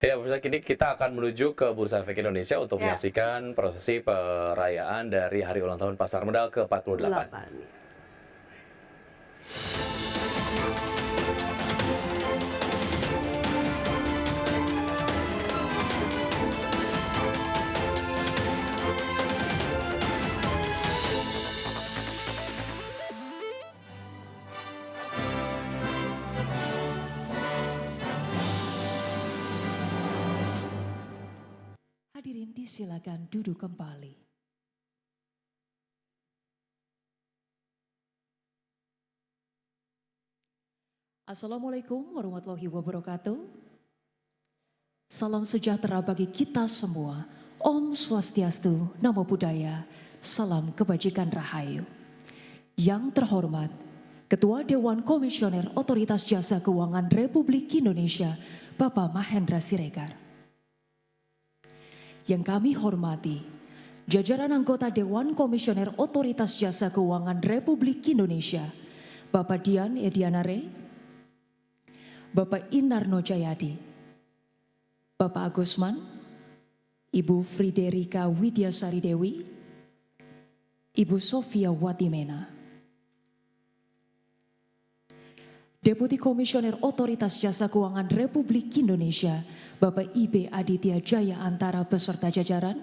Ya, pemirsa, kini kita akan menuju ke Bursa Efek Indonesia untuk Ya, menyaksikan prosesi perayaan dari Hari Ulang Tahun Pasar Modal ke-48. 48. Hadirin disilakan duduk kembali. Assalamualaikum warahmatullahi wabarakatuh. Salam sejahtera bagi kita semua. Om Swastiastu, Namo Buddhaya, salam kebajikan rahayu. Yang terhormat, Ketua Dewan Komisioner Otoritas Jasa Keuangan Republik Indonesia, Bapak Mahendra Siregar. Yang kami hormati, jajaran anggota Dewan Komisioner Otoritas Jasa Keuangan Republik Indonesia, Bapak Dian Edianare, Bapak Inarno Jayadi, Bapak Agusman, Ibu Friderika Widyasari Dewi, Ibu Sofia Watimena, Deputi Komisioner Otoritas Jasa Keuangan Republik Indonesia, Bapak IB Aditya Jaya Antara beserta jajaran,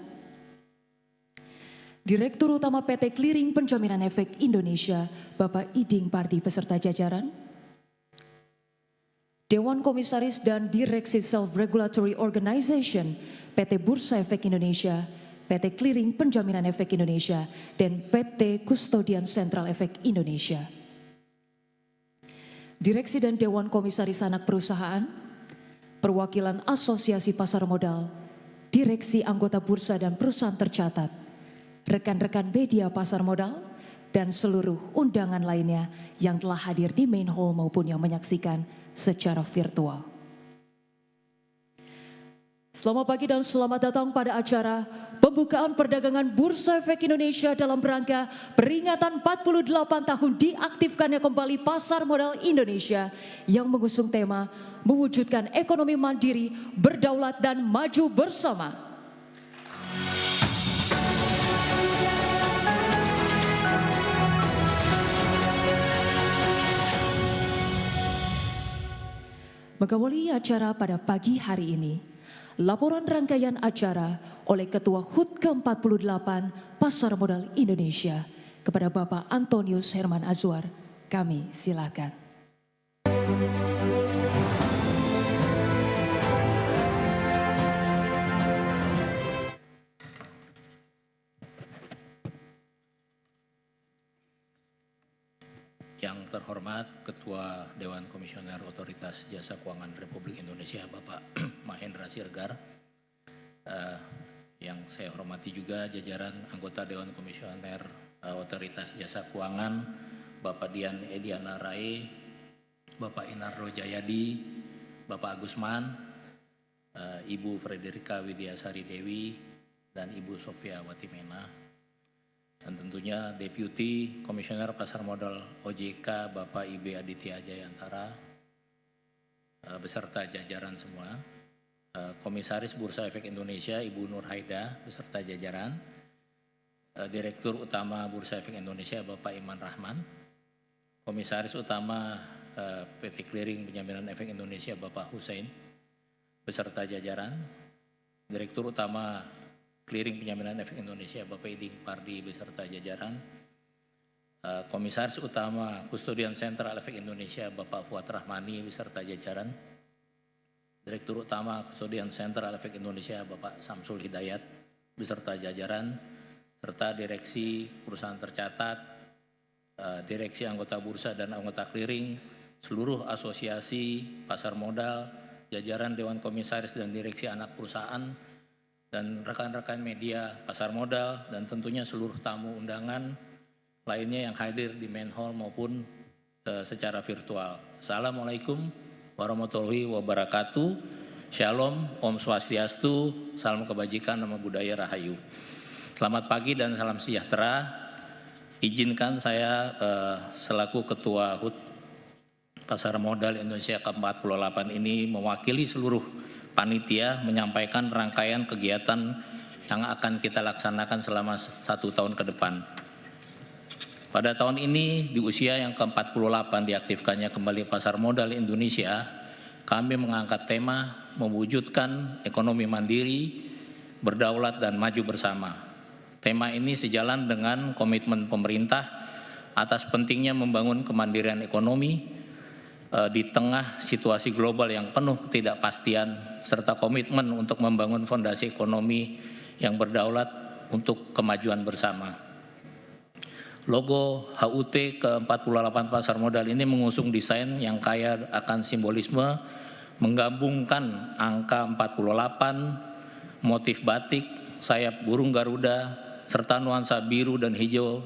Direktur Utama PT Clearing Penjaminan Efek Indonesia, Bapak Iding Pardi beserta jajaran, Dewan Komisaris dan Direksi Self-Regulatory Organization, PT Bursa Efek Indonesia, PT Clearing Penjaminan Efek Indonesia, dan PT Kustodian Sentral Efek Indonesia. Direksi dan Dewan Komisaris Anak Perusahaan, perwakilan Asosiasi Pasar Modal, Direksi Anggota Bursa dan Perusahaan Tercatat, rekan-rekan media pasar modal, dan seluruh undangan lainnya yang telah hadir di main hall maupun yang menyaksikan secara virtual. Selamat pagi dan selamat datang pada acara pembukaan perdagangan Bursa Efek Indonesia dalam rangka peringatan 48 tahun diaktifkannya kembali pasar modal Indonesia yang mengusung tema mewujudkan ekonomi mandiri, berdaulat dan maju bersama. Mengawali acara pada pagi hari ini, laporan rangkaian acara oleh Ketua HUT ke-48 Pasar Modal Indonesia kepada Bapak Antonius Herman Azwar. Kami silakan. Yang terhormat Ketua Dewan Komisioner Otoritas Jasa Keuangan Republik Indonesia Bapak Mahendra Siregar, yang saya hormati juga jajaran anggota Dewan Komisioner Otoritas Jasa Keuangan, Bapak Dian Ediana Rai, Bapak Inarno Jayadi, Bapak Agusman, Ibu Friderika Widyasari Dewi, dan Ibu Sofia Watimena. Dan tentunya Deputi Komisioner Pasar Modal OJK Bapak IB Aditya Jaya Antara beserta jajaran semua, Komisaris Bursa Efek Indonesia Ibu Nur Haida beserta jajaran, Direktur Utama Bursa Efek Indonesia Bapak Iman Rahman, Komisaris Utama PT Clearing Penjaminan Efek Indonesia Bapak Hussein beserta jajaran, Direktur Utama Clearing Penjaminan Efek Indonesia Bapak Iding Pardi beserta jajaran, Komisaris Utama Kustodian Sentral Efek Indonesia Bapak Fuad Rahmani beserta jajaran, Direktur Utama Kustodian Sentral Efek Indonesia Bapak Samsul Hidayat beserta jajaran, serta Direksi Perusahaan Tercatat, Direksi Anggota Bursa dan Anggota Clearing, seluruh asosiasi pasar modal, jajaran Dewan Komisaris dan Direksi Anak Perusahaan, dan rekan-rekan media pasar modal, dan tentunya seluruh tamu undangan lainnya yang hadir di main hall maupun secara virtual. Assalamualaikum warahmatullahi wabarakatuh. Shalom, Om Swastiastu, salam kebajikan, nama budaya rahayu. Selamat pagi dan salam sejahtera. Izinkan saya selaku Ketua HUT Pasar Modal Indonesia ke-48 ini mewakili seluruh panitia menyampaikan rangkaian kegiatan yang akan kita laksanakan selama 1 tahun ke depan. Pada tahun ini, di usia yang ke-48 diaktifkannya kembali pasar modal Indonesia, kami mengangkat tema mewujudkan ekonomi mandiri, berdaulat dan maju bersama. Tema ini sejalan dengan komitmen pemerintah atas pentingnya membangun kemandirian ekonomi di tengah situasi global yang penuh ketidakpastian serta komitmen untuk membangun fondasi ekonomi yang berdaulat untuk kemajuan bersama. Logo HUT ke-48 pasar modal ini mengusung desain yang kaya akan simbolisme, menggabungkan angka 48, motif batik, sayap burung Garuda, serta nuansa biru dan hijau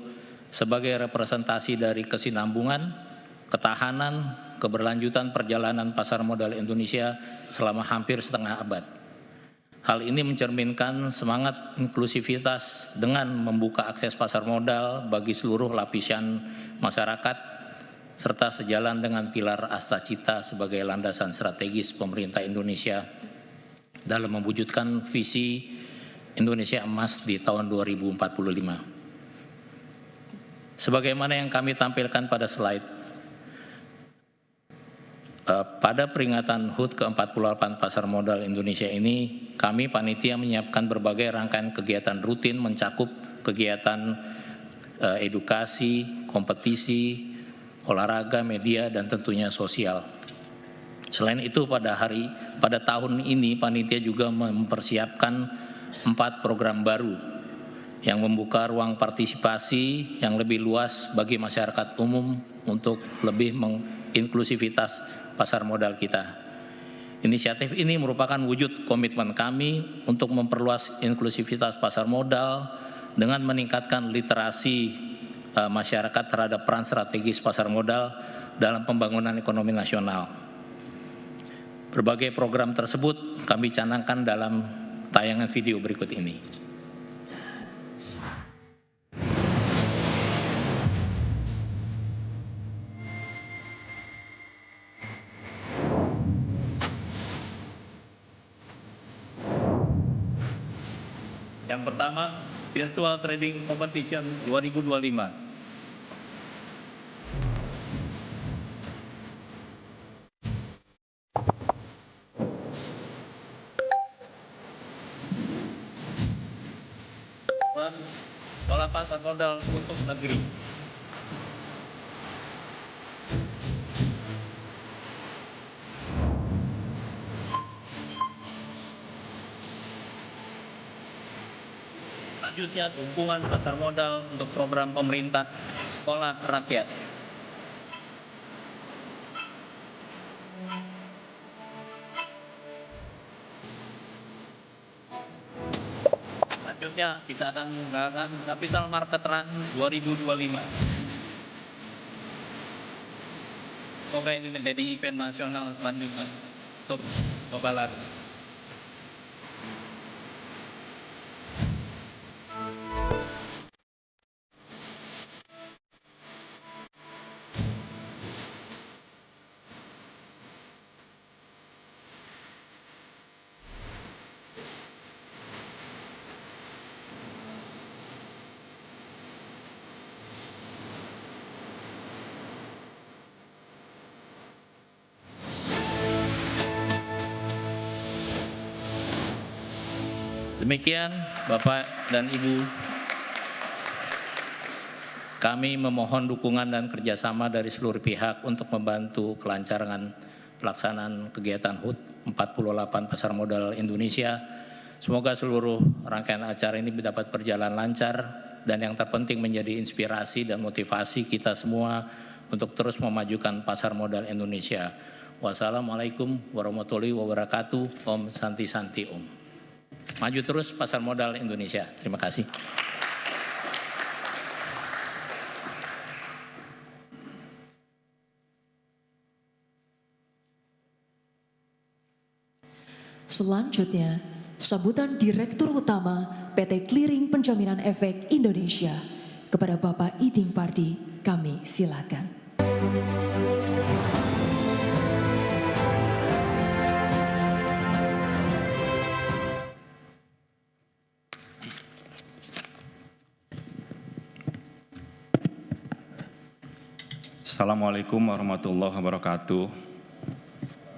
sebagai representasi dari kesinambungan, ketahanan, keberlanjutan perjalanan pasar modal Indonesia selama hampir setengah abad. Hal ini mencerminkan semangat inklusivitas dengan membuka akses pasar modal bagi seluruh lapisan masyarakat, serta sejalan dengan pilar Asta Cita sebagai landasan strategis pemerintah Indonesia dalam mewujudkan visi Indonesia Emas di tahun 2045. Sebagaimana yang kami tampilkan pada slide, pada peringatan HUT ke-48 Pasar Modal Indonesia ini, kami panitia menyiapkan berbagai rangkaian kegiatan rutin mencakup kegiatan edukasi, kompetisi, olahraga, media, dan tentunya sosial. Selain itu, pada tahun ini panitia juga mempersiapkan 4 program baru yang membuka ruang partisipasi yang lebih luas bagi masyarakat umum untuk lebih menginklusivitas pasar modal kita. Inisiatif ini merupakan wujud komitmen kami untuk memperluas inklusivitas pasar modal dengan meningkatkan literasi masyarakat terhadap peran strategis pasar modal dalam pembangunan ekonomi nasional. Berbagai program tersebut kami canangkan dalam tayangan video berikut ini. Yang pertama, Virtual Trading Competition 2025. Sekolah pasar modal untuk negeri. Selanjutnya, dukungan pasar modal untuk program pemerintah sekolah rakyat. Selanjutnya, kita akan menggunakan Capital Market Run 2025. Semoga ini menjadi event nasional selanjutnya untuk Bapak. Demikian Bapak dan Ibu, kami memohon dukungan dan kerjasama dari seluruh pihak untuk membantu kelancaran pelaksanaan kegiatan HUT 48 Pasar Modal Indonesia. Semoga seluruh rangkaian acara ini dapat berjalan lancar dan yang terpenting menjadi inspirasi dan motivasi kita semua untuk terus memajukan pasar modal Indonesia. Wassalamualaikum warahmatullahi wabarakatuh. Om Santi Santi Om. Maju terus pasar modal Indonesia. Terima kasih. Selanjutnya, sambutan Direktur Utama PT Clearing Penjaminan Efek Indonesia kepada Bapak Iding Pardi, kami silakan. Assalamualaikum warahmatullahi wabarakatuh.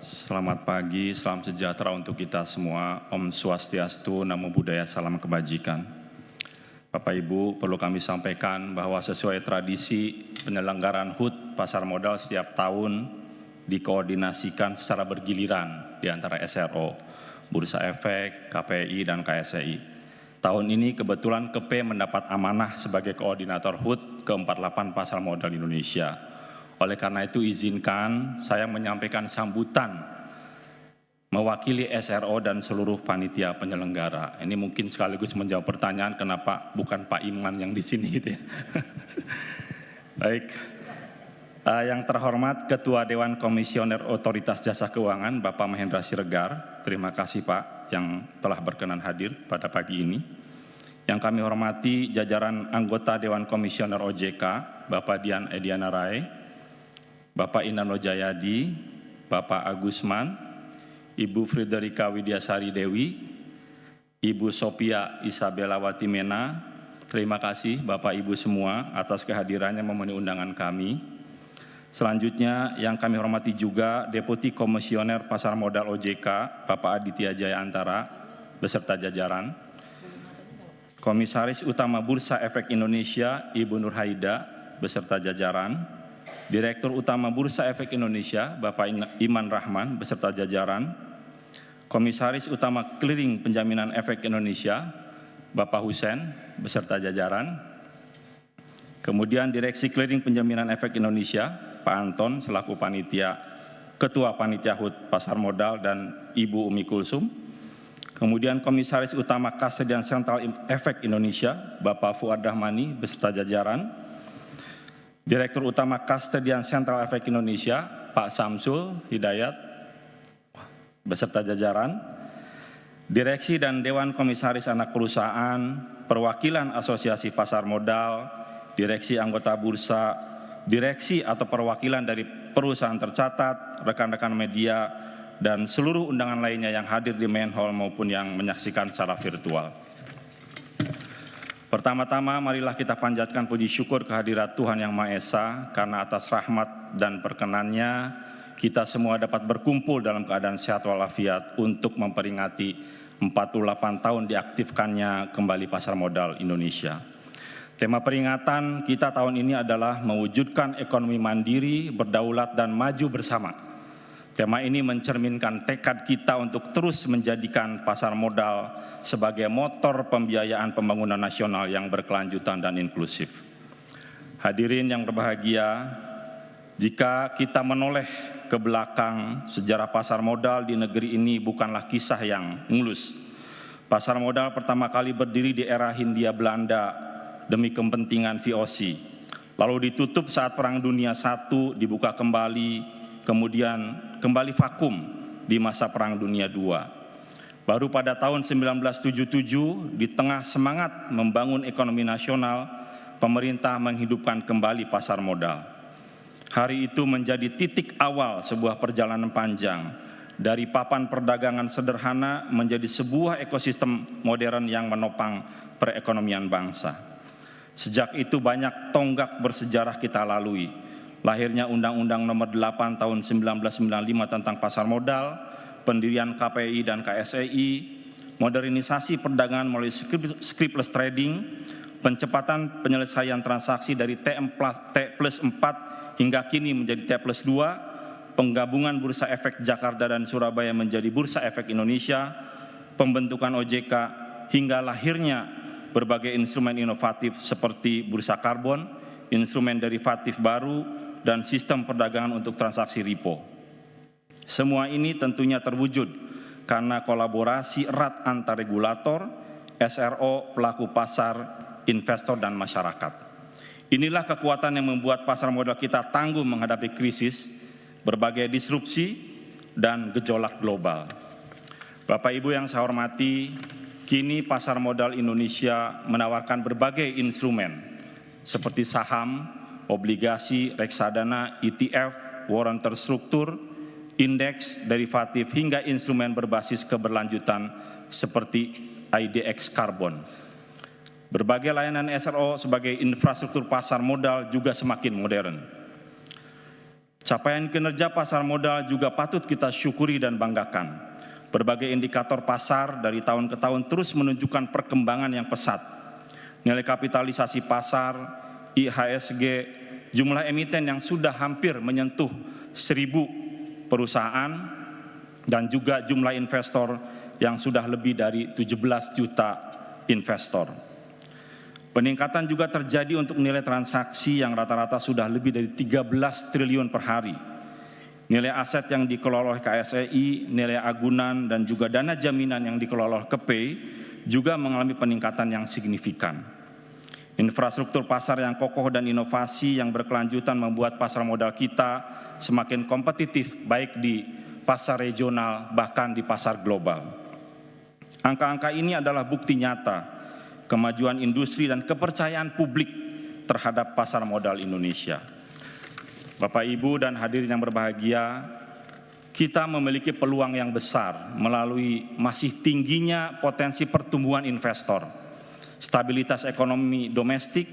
Selamat pagi, salam sejahtera untuk kita semua. Om Swastiastu, Namo Buddhaya, salam kebajikan. Bapak Ibu, perlu kami sampaikan bahwa sesuai tradisi penyelenggaraan HUT pasar modal setiap tahun dikoordinasikan secara bergiliran di antara SRO, Bursa Efek, KPI, dan KSEI. Tahun ini kebetulan KP mendapat amanah sebagai koordinator HUT ke-48 pasar modal Indonesia. Oleh karena itu izinkan saya menyampaikan sambutan mewakili SRO dan seluruh panitia penyelenggara. Ini mungkin sekaligus menjawab pertanyaan kenapa bukan Pak Iman yang di sini gitu ya. Baik. Yang terhormat Ketua Dewan Komisioner Otoritas Jasa Keuangan Bapak Mahendra Siregar. Terima kasih Pak yang telah berkenan hadir pada pagi ini. Yang kami hormati jajaran anggota Dewan Komisioner OJK, Bapak Dian Ediana Rai, Bapak Inano Jayadi, Bapak Agusman, Ibu Friderika Widyasari Dewi, Ibu Sophia Isabella Watimena. Terima kasih Bapak Ibu semua atas kehadirannya memenuhi undangan kami. Selanjutnya yang kami hormati juga Deputi Komisioner Pasar Modal OJK, Bapak Aditya Jaya Antara, beserta jajaran. Komisaris Utama Bursa Efek Indonesia, Ibu Nur Haida, beserta jajaran. Direktur Utama Bursa Efek Indonesia, Bapak Iman Rahman, beserta jajaran. Komisaris Utama Clearing Penjaminan Efek Indonesia, Bapak Husen, beserta jajaran. Kemudian Direksi Clearing Penjaminan Efek Indonesia, Pak Anton selaku panitia, Ketua Panitia HUT Pasar Modal, dan Ibu Umi Kulsum. Kemudian Komisaris Utama Kasedian Sentral Efek Indonesia, Bapak Fuad Rahmani beserta jajaran. Direktur Utama Kasedian Sentral Efek Indonesia, Pak Samsul Hidayat beserta jajaran. Direksi dan Dewan Komisaris Anak Perusahaan, Perwakilan Asosiasi Pasar Modal, Direksi Anggota Bursa, Direksi atau perwakilan dari perusahaan tercatat, rekan-rekan media, dan seluruh undangan lainnya yang hadir di main hall maupun yang menyaksikan secara virtual. Pertama-tama marilah kita panjatkan puji syukur kehadirat Tuhan Yang Maha Esa karena atas rahmat dan perkenannya kita semua dapat berkumpul dalam keadaan sehat walafiat untuk memperingati 48 tahun diaktifkannya kembali pasar modal Indonesia. Tema peringatan kita tahun ini adalah mewujudkan ekonomi mandiri, berdaulat, dan maju bersama. Tema ini mencerminkan tekad kita untuk terus menjadikan pasar modal sebagai motor pembiayaan pembangunan nasional yang berkelanjutan dan inklusif. Hadirin yang berbahagia, jika kita menoleh ke belakang, sejarah pasar modal di negeri ini bukanlah kisah yang mulus. Pasar modal pertama kali berdiri di era Hindia Belanda demi kepentingan VOC. Lalu ditutup saat Perang Dunia I, dibuka kembali, kemudian kembali vakum di masa Perang Dunia II. Baru pada tahun 1977, di tengah semangat membangun ekonomi nasional, pemerintah menghidupkan kembali pasar modal. Hari itu menjadi titik awal sebuah perjalanan panjang, dari papan perdagangan sederhana menjadi sebuah ekosistem modern yang menopang perekonomian bangsa. Sejak itu banyak tonggak bersejarah kita lalui. Lahirnya Undang-Undang Nomor 8 Tahun 1995 tentang pasar modal, pendirian KPI dan KSEI, modernisasi perdagangan melalui scriptless trading, pencepatan penyelesaian transaksi dari T+4 hingga kini menjadi T+2, penggabungan Bursa Efek Jakarta dan Surabaya menjadi Bursa Efek Indonesia, pembentukan OJK, hingga lahirnya berbagai instrumen inovatif seperti bursa karbon, instrumen derivatif baru, dan sistem perdagangan untuk transaksi repo. Semua ini tentunya terwujud karena kolaborasi erat antar regulator, SRO, pelaku pasar, investor, dan masyarakat. Inilah kekuatan yang membuat pasar modal kita tangguh menghadapi krisis, berbagai disrupsi, dan gejolak global. Bapak Ibu yang saya hormati, kini pasar modal Indonesia menawarkan berbagai instrumen seperti saham, obligasi, reksadana, ETF, warrant terstruktur, indeks, derivatif, hingga instrumen berbasis keberlanjutan seperti IDX Carbon. Berbagai layanan SRO sebagai infrastruktur pasar modal juga semakin modern. Capaian kinerja pasar modal juga patut kita syukuri dan banggakan. Berbagai indikator pasar dari tahun ke tahun terus menunjukkan perkembangan yang pesat. Nilai kapitalisasi pasar, IHSG, jumlah emiten yang sudah hampir menyentuh 1.000 perusahaan, dan juga jumlah investor yang sudah lebih dari 17 juta investor. Peningkatan juga terjadi untuk nilai transaksi yang rata-rata sudah lebih dari 13 triliun per hari. Nilai aset yang dikelola oleh KSEI, nilai agunan, dan juga dana jaminan yang dikelola oleh KPI juga mengalami peningkatan yang signifikan. Infrastruktur pasar yang kokoh dan inovasi yang berkelanjutan membuat pasar modal kita semakin kompetitif baik di pasar regional bahkan di pasar global. Angka-angka ini adalah bukti nyata kemajuan industri dan kepercayaan publik terhadap pasar modal Indonesia. Bapak, Ibu, dan hadirin yang berbahagia, kita memiliki peluang yang besar melalui masih tingginya potensi pertumbuhan investor, stabilitas ekonomi domestik,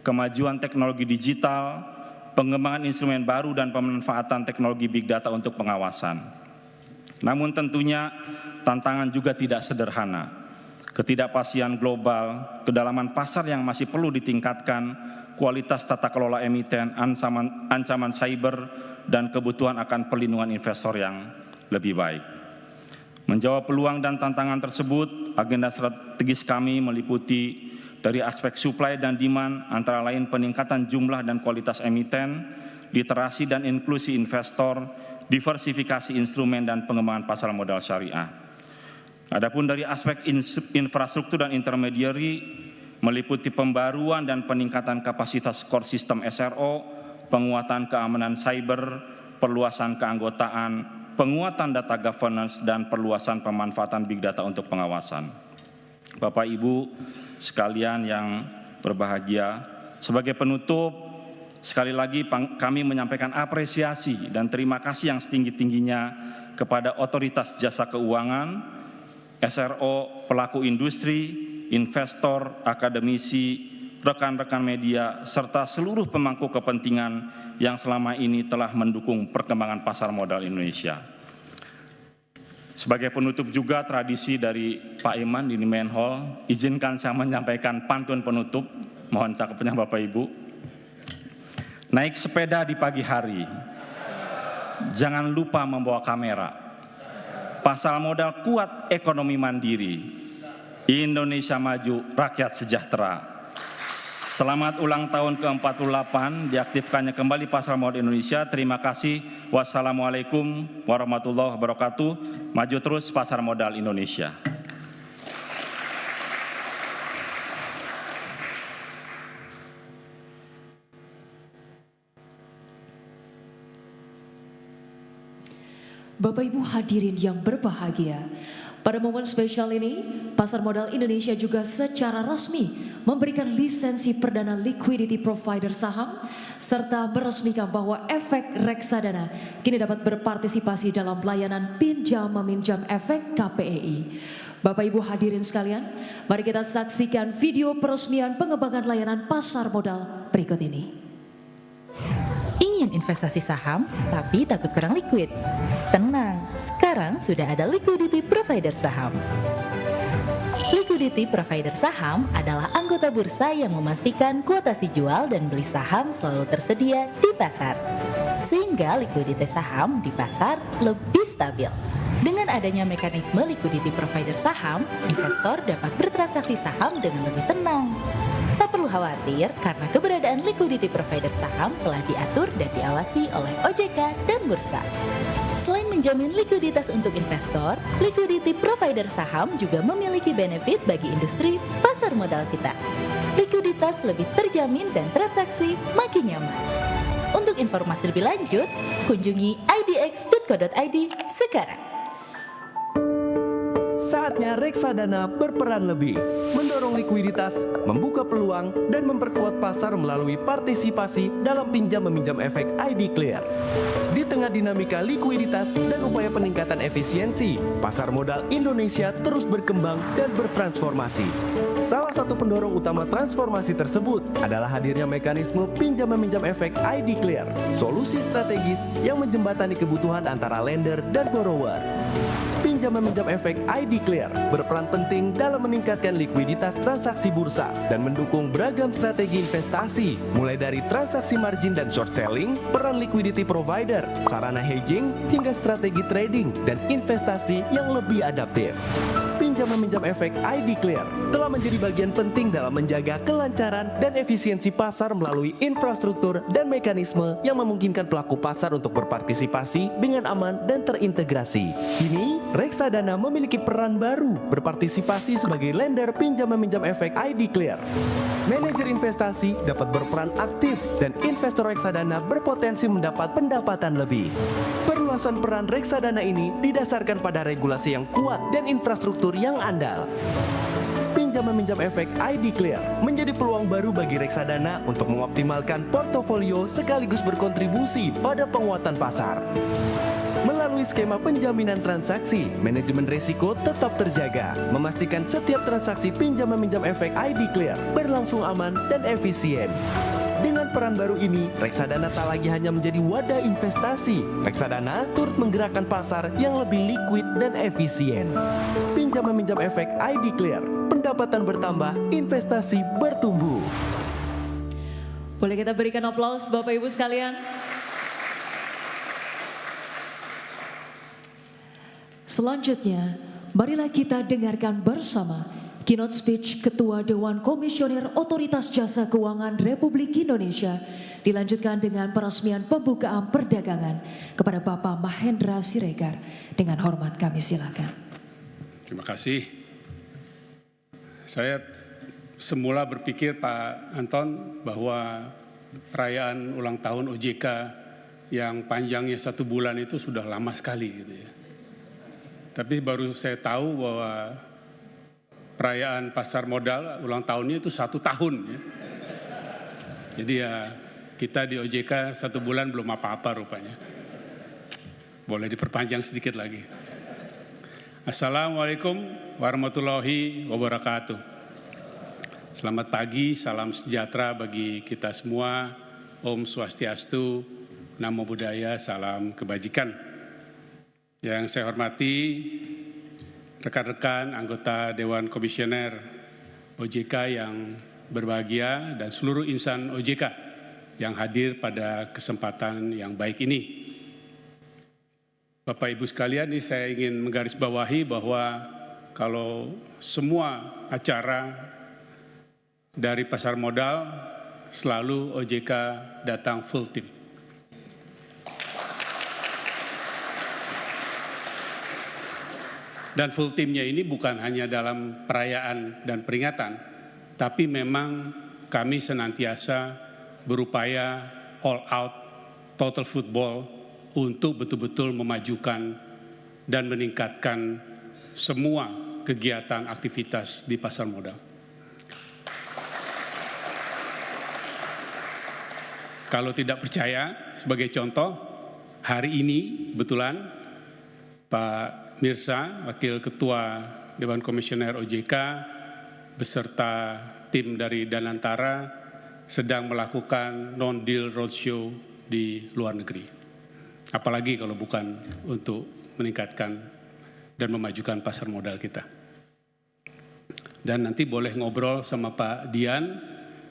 kemajuan teknologi digital, pengembangan instrumen baru, dan pemanfaatan teknologi big data untuk pengawasan. Namun tentunya tantangan juga tidak sederhana. Ketidakpastian global, kedalaman pasar yang masih perlu ditingkatkan, kualitas tata kelola emiten, ancaman cyber, dan kebutuhan akan perlindungan investor yang lebih baik. Menjawab peluang dan tantangan tersebut, agenda strategis kami meliputi dari aspek supply dan demand, antara lain peningkatan jumlah dan kualitas emiten, literasi dan inklusi investor, diversifikasi instrumen, dan pengembangan pasar modal syariah. Adapun dari aspek infrastruktur dan intermediary, meliputi pembaruan dan peningkatan kapasitas core system SRO, penguatan keamanan cyber, perluasan keanggotaan, penguatan data governance, dan perluasan pemanfaatan big data untuk pengawasan. Bapak, Ibu sekalian yang berbahagia, sebagai penutup, sekali lagi kami menyampaikan apresiasi dan terima kasih yang setinggi-tingginya kepada otoritas jasa keuangan, SRO, pelaku industri, investor, akademisi, rekan-rekan media, serta seluruh pemangku kepentingan yang selama ini telah mendukung perkembangan pasar modal Indonesia. Sebagai penutup juga tradisi dari Pak Iman di Main Hall, izinkan saya menyampaikan pantun penutup, mohon cakepnya Bapak Ibu. Naik sepeda di pagi hari, jangan lupa membawa kamera. Pasar modal kuat, ekonomi mandiri. Indonesia maju, rakyat sejahtera. Selamat ulang tahun ke-48, diaktifkannya kembali pasar modal Indonesia. Terima kasih. Wassalamualaikum warahmatullahi wabarakatuh. Maju terus pasar modal Indonesia. Bapak Ibu hadirin yang berbahagia, pada momen spesial ini, Pasar Modal Indonesia juga secara resmi memberikan lisensi perdana liquidity provider saham, serta meresmikan bahwa efek reksadana kini dapat berpartisipasi dalam layanan pinjam-meminjam efek KPEI. Bapak Ibu hadirin sekalian, mari kita saksikan video peresmian pengembangan layanan pasar modal berikut ini. Ingin investasi saham tapi takut kurang liquid? Tenang, sekarang sudah ada liquidity provider saham. Liquidity provider saham adalah anggota bursa yang memastikan kuotasi jual dan beli saham selalu tersedia di pasar, sehingga likuiditas saham di pasar lebih stabil. Dengan adanya mekanisme liquidity provider saham, investor dapat bertransaksi saham dengan lebih tenang. Tak perlu khawatir karena keberadaan liquidity provider saham telah diatur dan diawasi oleh OJK dan Bursa. Selain menjamin likuiditas untuk investor, liquidity provider saham juga memiliki benefit bagi industri pasar modal kita. Likuiditas lebih terjamin dan transaksi makin nyaman. Untuk informasi lebih lanjut, kunjungi idx.co.id sekarang. saatnya reksadana berperan lebih, mendorong likuiditas, membuka peluang, dan memperkuat pasar melalui partisipasi dalam pinjam-meminjam efek ID Clear. Di tengah dinamika likuiditas dan upaya peningkatan efisiensi, pasar modal Indonesia terus berkembang dan bertransformasi. Salah satu pendorong utama transformasi tersebut adalah hadirnya mekanisme pinjam-meminjam efek ID Clear, solusi strategis yang menjembatani kebutuhan antara lender dan borrower. Pinjam-meminjam efek ID Clear berperan penting dalam meningkatkan likuiditas transaksi bursa dan mendukung beragam strategi investasi, mulai dari transaksi margin dan short selling, peran liquidity provider, sarana hedging, hingga strategi trading dan investasi yang lebih adaptif. Pinjam-meminjam efek ID Clear telah menjadi bagian penting dalam menjaga kelancaran dan efisiensi pasar melalui infrastruktur dan mekanisme yang memungkinkan pelaku pasar untuk berpartisipasi dengan aman dan terintegrasi. Kini, reksadana memiliki peran baru berpartisipasi sebagai lender pinjam-meminjam efek ID Clear. Manajer investasi dapat berperan aktif dan investor reksadana berpotensi mendapat pendapatan lebih. Perluasan peran reksadana ini didasarkan pada regulasi yang kuat dan infrastruktur yang andal. Pinjam-meminjam efek ID Clear menjadi peluang baru bagi reksadana untuk mengoptimalkan portofolio sekaligus berkontribusi pada penguatan pasar. Melalui skema penjaminan transaksi, manajemen risiko tetap terjaga, memastikan setiap transaksi pinjam-meminjam efek ID Clear berlangsung aman dan efisien. Dengan peran baru ini, reksadana tak lagi hanya menjadi wadah investasi. Reksadana turut menggerakkan pasar yang lebih liquid dan efisien. Pinjam-meminjam efek ID Clear, pendapatan bertambah, investasi bertumbuh. Boleh kita berikan aplaus Bapak Ibu sekalian? Selanjutnya, marilah kita dengarkan bersama keynote speech Ketua Dewan Komisioner Otoritas Jasa Keuangan Republik Indonesia, dilanjutkan dengan peresmian pembukaan perdagangan kepada Bapak Mahendra Siregar. Dengan hormat kami silakan. Terima kasih. Saya semula berpikir Pak Anton bahwa perayaan ulang tahun OJK yang panjangnya 1 bulan itu sudah lama sekali gitu ya. Tapi baru saya tahu bahwa perayaan pasar modal ulang tahunnya itu 1 tahun ya. Jadi ya kita di OJK 1 bulan belum apa-apa rupanya. Boleh diperpanjang sedikit lagi. Assalamualaikum warahmatullahi wabarakatuh. Selamat pagi, salam sejahtera bagi kita semua. Om Swastiastu, Namo Buddhaya, salam kebajikan. Yang saya hormati rekan-rekan anggota Dewan Komisioner OJK yang berbahagia dan seluruh insan OJK yang hadir pada kesempatan yang baik ini. Bapak Ibu sekalian, ini saya ingin menggarisbawahi bahwa kalau semua acara dari pasar modal selalu OJK datang full team. Dan full timnya ini bukan hanya dalam perayaan dan peringatan, tapi memang kami senantiasa berupaya all out, total football untuk betul-betul memajukan dan meningkatkan semua kegiatan aktivitas di pasar modal. Kalau tidak percaya, sebagai contoh, hari ini kebetulan Pak Mirsa, Wakil Ketua Dewan Komisioner OJK, beserta tim dari Danantara sedang melakukan non-deal roadshow di luar negeri. Apalagi kalau bukan untuk meningkatkan dan memajukan pasar modal kita. Dan nanti boleh ngobrol sama Pak Dian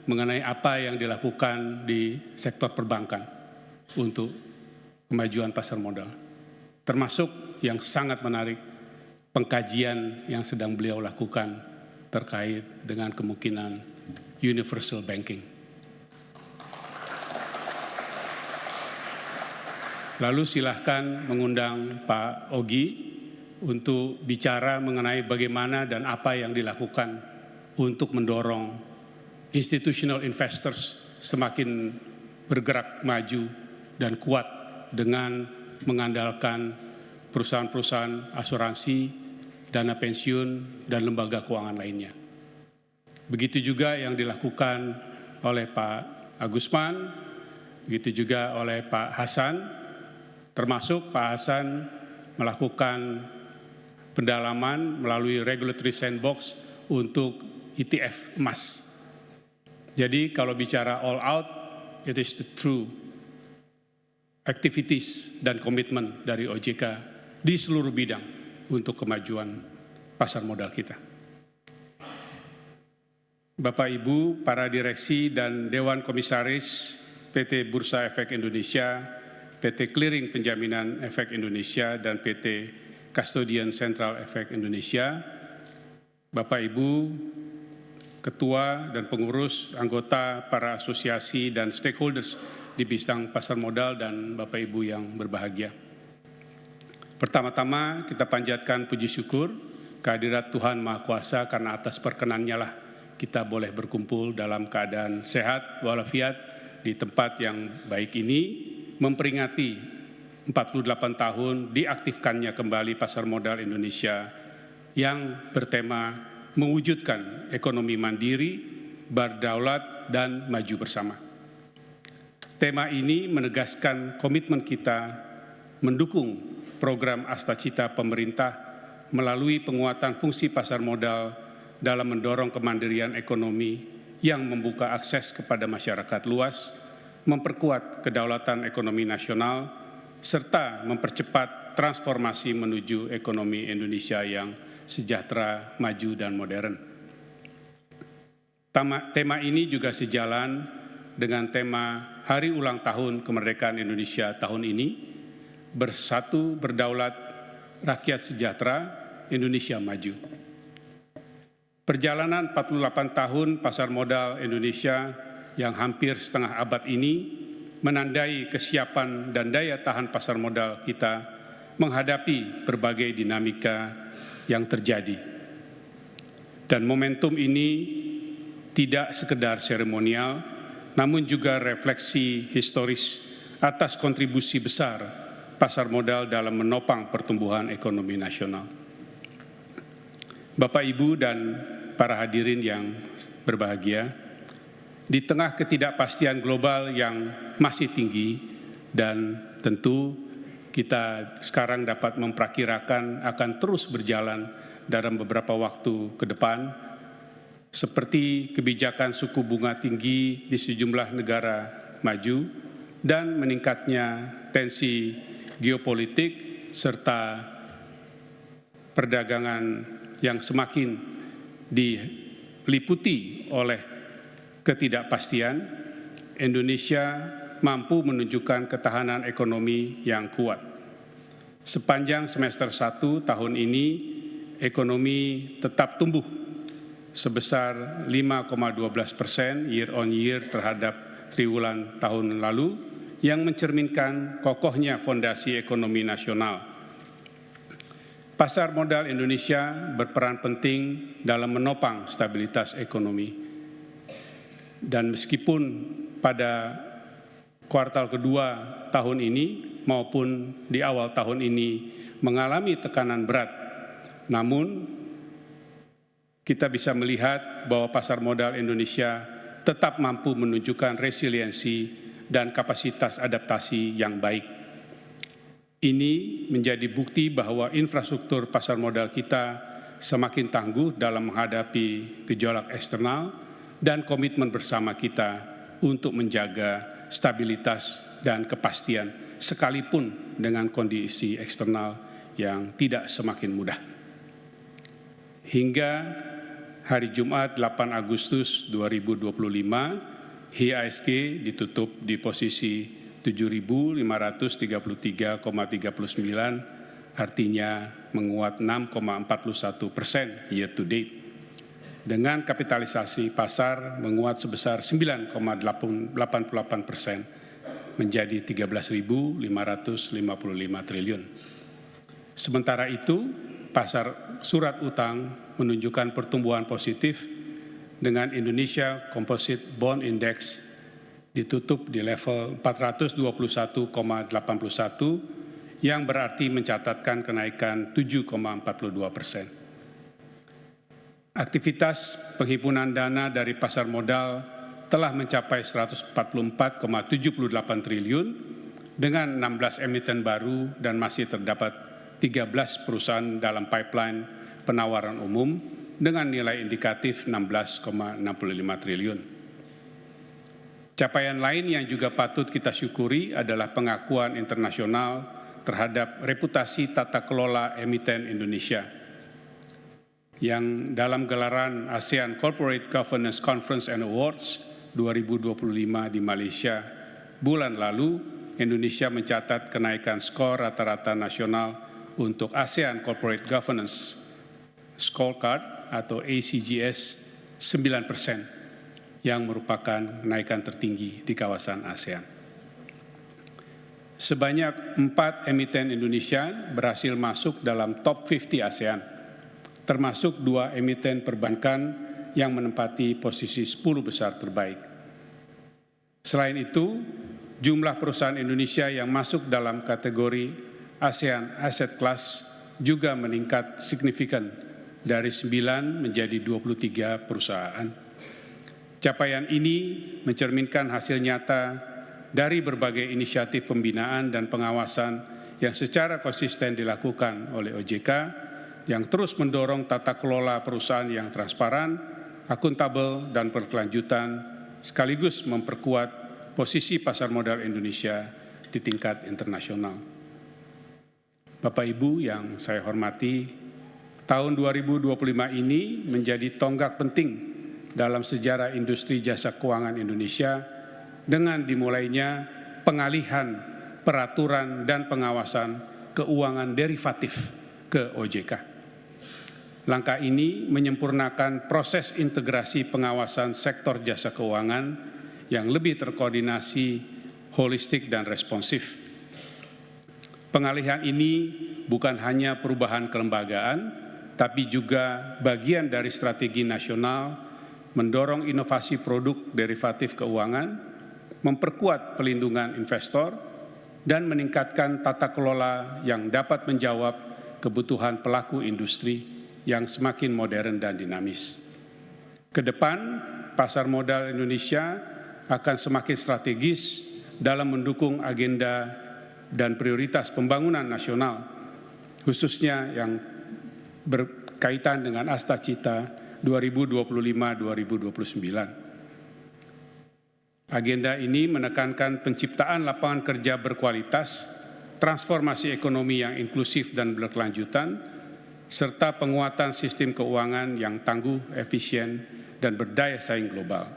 mengenai apa yang dilakukan di sektor perbankan untuk kemajuan pasar modal. Termasuk yang sangat menarik, pengkajian yang sedang beliau lakukan terkait dengan kemungkinan universal banking. Lalu silahkan mengundang Pak Ogi untuk bicara mengenai bagaimana dan apa yang dilakukan untuk mendorong institutional investors semakin bergerak maju dan kuat dengan mengandalkan perusahaan-perusahaan asuransi dana pensiun, dan lembaga keuangan lainnya. Begitu juga yang dilakukan oleh Pak Agusman, begitu juga oleh Pak Hasan, termasuk Pak Hasan melakukan pendalaman melalui regulatory sandbox untuk ETF emas. Jadi kalau bicara all out, it is the true activities dan komitmen dari OJK di seluruh bidang untuk kemajuan pasar modal kita. Bapak Ibu, para direksi dan Dewan Komisaris PT Bursa Efek Indonesia, PT Clearing Penjaminan Efek Indonesia, dan PT Custodian Central Efek Indonesia, Bapak Ibu, Ketua dan pengurus, anggota, para asosiasi dan stakeholders di bidang pasar modal, dan Bapak Ibu yang berbahagia. Pertama-tama kita panjatkan puji syukur kehadirat Tuhan Maha Kuasa, karena atas perkenannya lah kita boleh berkumpul dalam keadaan sehat walafiat di tempat yang baik ini, memperingati 48 tahun diaktifkannya kembali pasar modal Indonesia yang bertema mewujudkan ekonomi mandiri, berdaulat, dan maju bersama. Tema ini menegaskan komitmen kita mendukung program Astacita pemerintah melalui penguatan fungsi pasar modal dalam mendorong kemandirian ekonomi yang membuka akses kepada masyarakat luas, memperkuat kedaulatan ekonomi nasional, serta mempercepat transformasi menuju ekonomi Indonesia yang sejahtera, maju, dan modern. Tema ini juga sejalan dengan tema Hari Ulang Tahun Kemerdekaan Indonesia tahun ini, Bersatu, Berdaulat, Rakyat Sejahtera, Indonesia Maju. Perjalanan 48 tahun pasar modal Indonesia yang hampir setengah abad ini menandai kesiapan dan daya tahan pasar modal kita menghadapi berbagai dinamika yang terjadi. Dan momentum ini tidak sekedar seremonial, namun juga refleksi historis atas kontribusi besar pasar modal dalam menopang pertumbuhan ekonomi nasional. Bapak, Ibu, dan para hadirin yang berbahagia, di tengah ketidakpastian global yang masih tinggi dan tentu kita sekarang dapat memperkirakan akan terus berjalan dalam beberapa waktu ke depan, seperti kebijakan suku bunga tinggi di sejumlah negara maju dan meningkatnya tensi geopolitik serta perdagangan yang semakin diliputi oleh ketidakpastian, Indonesia mampu menunjukkan ketahanan ekonomi yang kuat. Sepanjang semester 1 tahun ini, ekonomi tetap tumbuh sebesar 5,12% year on year terhadap triwulan tahun lalu, yang mencerminkan kokohnya fondasi ekonomi nasional. Pasar modal Indonesia berperan penting dalam menopang stabilitas ekonomi. Dan meskipun pada kuartal kedua tahun ini maupun di awal tahun ini mengalami tekanan berat, namun kita bisa melihat bahwa pasar modal Indonesia tetap mampu menunjukkan resiliensi dan kapasitas adaptasi yang baik. Ini menjadi bukti bahwa infrastruktur pasar modal kita semakin tangguh dalam menghadapi gejolak eksternal dan komitmen bersama kita untuk menjaga stabilitas dan kepastian sekalipun dengan kondisi eksternal yang tidak semakin mudah. Hingga hari Jumat 8 Agustus 2025, IHSG ditutup di posisi 7.533,39, artinya menguat 6,41% year to date. Dengan kapitalisasi pasar menguat sebesar 9,88% menjadi 13.555 triliun. Sementara itu, pasar surat utang menunjukkan pertumbuhan positif dengan Indonesia Composite Bond Index ditutup di level 421,81 yang berarti mencatatkan kenaikan 7,42%. Aktivitas penghimpunan dana dari pasar modal telah mencapai 144,78 triliun dengan 16 emiten baru dan masih terdapat 13 perusahaan dalam pipeline penawaran umum dengan nilai indikatif 16,65 triliun. Capaian lain yang juga patut kita syukuri adalah pengakuan internasional terhadap reputasi tata kelola emiten Indonesia yang dalam gelaran ASEAN Corporate Governance Conference and Awards 2025 di Malaysia bulan lalu, Indonesia mencatat kenaikan skor rata-rata nasional untuk ASEAN Corporate Governance Scorecard atau ACGS 9%, yang merupakan kenaikan tertinggi di kawasan ASEAN. Sebanyak 4 emiten Indonesia berhasil masuk dalam top 50 ASEAN, termasuk 2 emiten perbankan yang menempati posisi 10 besar terbaik. Selain itu, jumlah perusahaan Indonesia yang masuk dalam kategori ASEAN Asset Class juga meningkat signifikan dari 9 menjadi 23 perusahaan. Capaian ini mencerminkan hasil nyata dari berbagai inisiatif pembinaan dan pengawasan yang secara konsisten dilakukan oleh OJK, yang terus mendorong tata kelola perusahaan yang transparan, akuntabel, dan berkelanjutan, sekaligus memperkuat posisi pasar modal Indonesia di tingkat internasional. Bapak Ibu yang saya hormati, tahun 2025 ini menjadi tonggak penting dalam sejarah industri jasa keuangan Indonesia dengan dimulainya pengalihan peraturan dan pengawasan keuangan derivatif ke OJK. Langkah ini menyempurnakan proses integrasi pengawasan sektor jasa keuangan yang lebih terkoordinasi, holistik, dan responsif. Pengalihan ini bukan hanya perubahan kelembagaan, tapi juga bagian dari strategi nasional mendorong inovasi produk derivatif keuangan, memperkuat pelindungan investor, dan meningkatkan tata kelola yang dapat menjawab kebutuhan pelaku industri yang semakin modern dan dinamis. Ke depan, pasar modal Indonesia akan semakin strategis dalam mendukung agenda dan prioritas pembangunan nasional, khususnya yang berkaitan dengan Astacita 2025-2029. Agenda ini menekankan penciptaan lapangan kerja berkualitas, transformasi ekonomi yang inklusif dan berkelanjutan, serta penguatan sistem keuangan yang tangguh, efisien, dan berdaya saing global.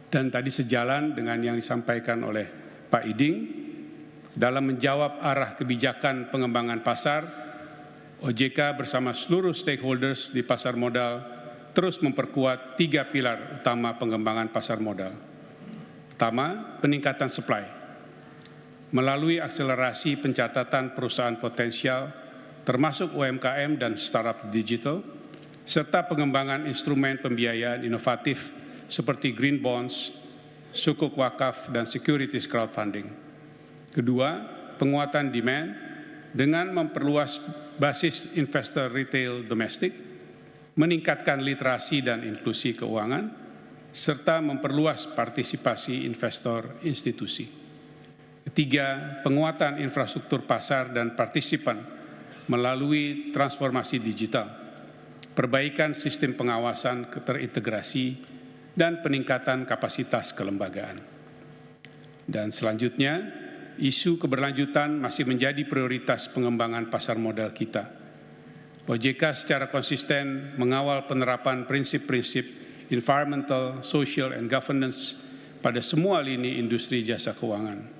Dan tadi sejalan dengan yang disampaikan oleh Pak Iding, dalam menjawab arah kebijakan pengembangan pasar, OJK bersama seluruh stakeholders di pasar modal terus memperkuat 3 pilar utama pengembangan pasar modal. Pertama, peningkatan supply. Melalui akselerasi pencatatan perusahaan potensial, termasuk UMKM dan startup digital, serta pengembangan instrumen pembiayaan inovatif seperti green bonds, sukuk wakaf, dan securities crowdfunding. Kedua, penguatan demand dengan memperluas basis investor retail domestik, meningkatkan literasi dan inklusi keuangan, serta memperluas partisipasi investor institusi. Ketiga, penguatan infrastruktur pasar dan partisipan melalui transformasi digital, perbaikan sistem pengawasan terintegrasi, dan peningkatan kapasitas kelembagaan. Dan selanjutnya, isu keberlanjutan masih menjadi prioritas pengembangan pasar modal kita. OJK secara konsisten mengawal penerapan prinsip-prinsip environmental, social, and governance pada semua lini industri jasa keuangan.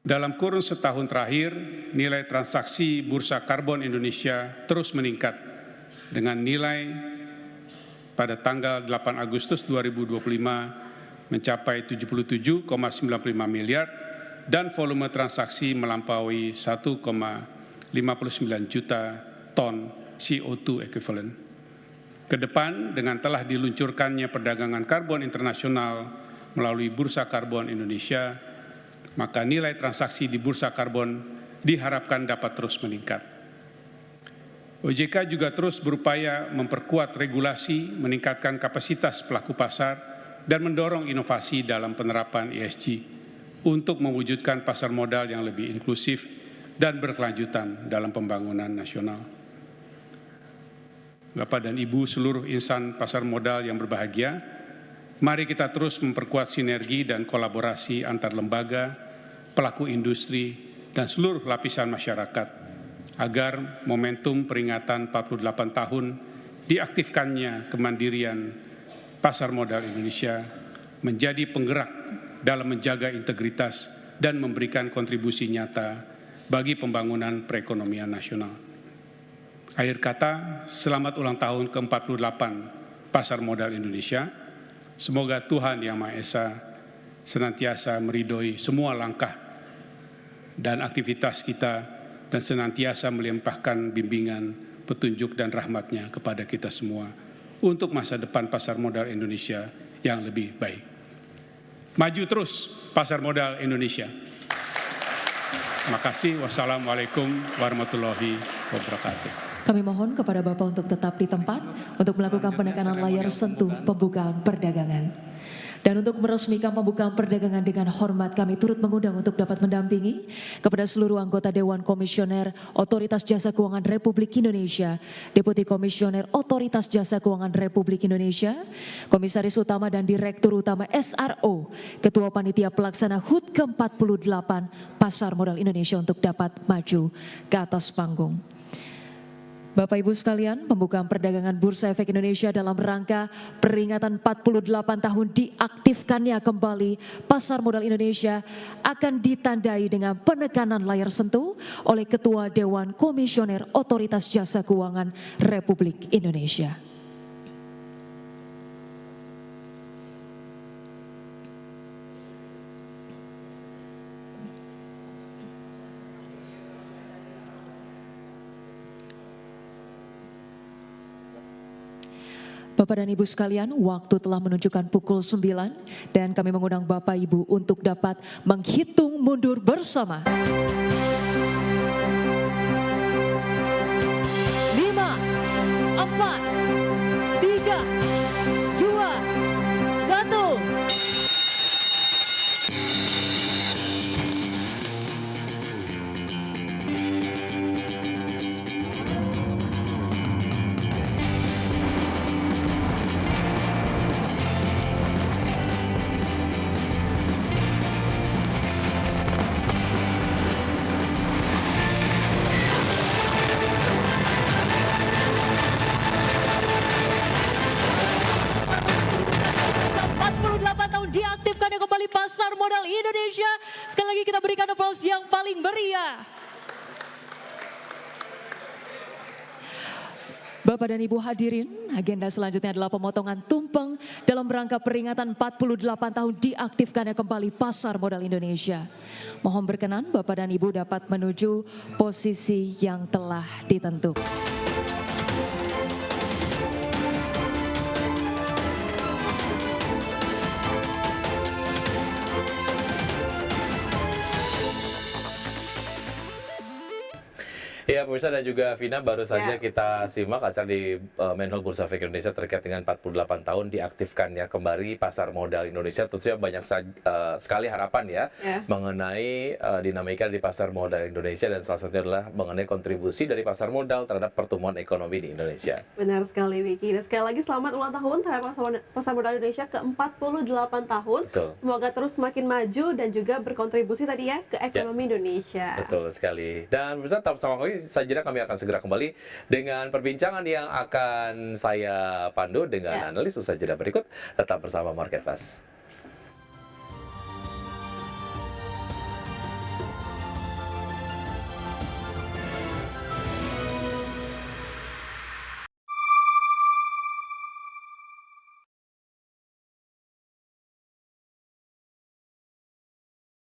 Dalam kurun setahun terakhir, nilai transaksi Bursa Karbon Indonesia terus meningkat dengan nilai pada tanggal 8 Agustus 2025 mencapai 77,95 miliar dan volume transaksi melampaui 1,59 juta ton CO2 equivalent. Kedepan, dengan telah diluncurkannya perdagangan karbon internasional melalui Bursa Karbon Indonesia, maka nilai transaksi di bursa karbon diharapkan dapat terus meningkat. OJK juga terus berupaya memperkuat regulasi, meningkatkan kapasitas pelaku pasar, dan mendorong inovasi dalam penerapan ESG untuk mewujudkan pasar modal yang lebih inklusif dan berkelanjutan dalam pembangunan nasional. Bapak dan Ibu seluruh insan pasar modal yang berbahagia, mari kita terus memperkuat sinergi dan kolaborasi antar lembaga, pelaku industri, dan seluruh lapisan masyarakat agar momentum peringatan 48 tahun diaktifkannya kemandirian pasar modal Indonesia menjadi penggerak dalam menjaga integritas dan memberikan kontribusi nyata bagi pembangunan perekonomian nasional. Akhir kata, selamat ulang tahun ke-48 Pasar Modal Indonesia. Semoga Tuhan Yang Maha Esa senantiasa meridhoi semua langkah dan aktivitas kita dan senantiasa melimpahkan bimbingan, petunjuk, dan rahmat-Nya kepada kita semua untuk masa depan pasar modal Indonesia yang lebih baik. Maju terus pasar modal Indonesia. Terima kasih. Wassalamualaikum warahmatullahi wabarakatuh. Kami mohon kepada Bapak untuk tetap di tempat untuk melakukan penekanan layar sentuh pembukaan perdagangan. Dan untuk meresmikan pembukaan perdagangan dengan hormat, kami turut mengundang untuk dapat mendampingi kepada seluruh anggota Dewan Komisioner Otoritas Jasa Keuangan Republik Indonesia, Deputi Komisioner Otoritas Jasa Keuangan Republik Indonesia, Komisaris Utama dan Direktur Utama SRO, Ketua Panitia Pelaksana HUT ke-48 Pasar Modal Indonesia untuk dapat maju ke atas panggung. Bapak Ibu sekalian, pembukaan perdagangan Bursa Efek Indonesia dalam rangka peringatan 48 tahun diaktifkannya kembali Pasar Modal Indonesia akan ditandai dengan penekanan layar sentuh oleh Ketua Dewan Komisioner Otoritas Jasa Keuangan Republik Indonesia. Bapak dan Ibu sekalian, waktu telah menunjukkan pukul 9 dan kami mengundang Bapak Ibu untuk dapat menghitung mundur bersama. 5, 4, 3, 2, 1. Diaktifkannya kembali Pasar Modal Indonesia. Sekali lagi kita berikan aplaus yang paling meriah. Bapak dan Ibu hadirin, agenda selanjutnya adalah pemotongan tumpeng dalam rangka peringatan 48 tahun diaktifkannya kembali Pasar Modal Indonesia. Mohon berkenan Bapak dan Ibu dapat menuju posisi yang telah ditentukan. Ya, pemirsa dan juga Vina, baru saja kita simak acara di Menhol Bursa Efek Indonesia terkait dengan 48 tahun diaktifkannya kembali Pasar Modal Indonesia. Tentunya banyak sekali harapan ya mengenai dinamika di Pasar Modal Indonesia, dan salah satunya adalah mengenai kontribusi dari pasar modal terhadap pertumbuhan ekonomi di Indonesia. Benar sekali, Wiki. Dan sekali lagi selamat ulang tahun terhadap Pasar Modal Indonesia ke-48 tahun. Betul. Semoga terus semakin maju dan juga berkontribusi tadi ya ke ekonomi Indonesia. Betul sekali. Dan pemirsa tetap bersama kami. Saja kami akan segera kembali dengan perbincangan yang akan saya pandu dengan analis usaha jeda berikut. Tetap bersama Market Pass.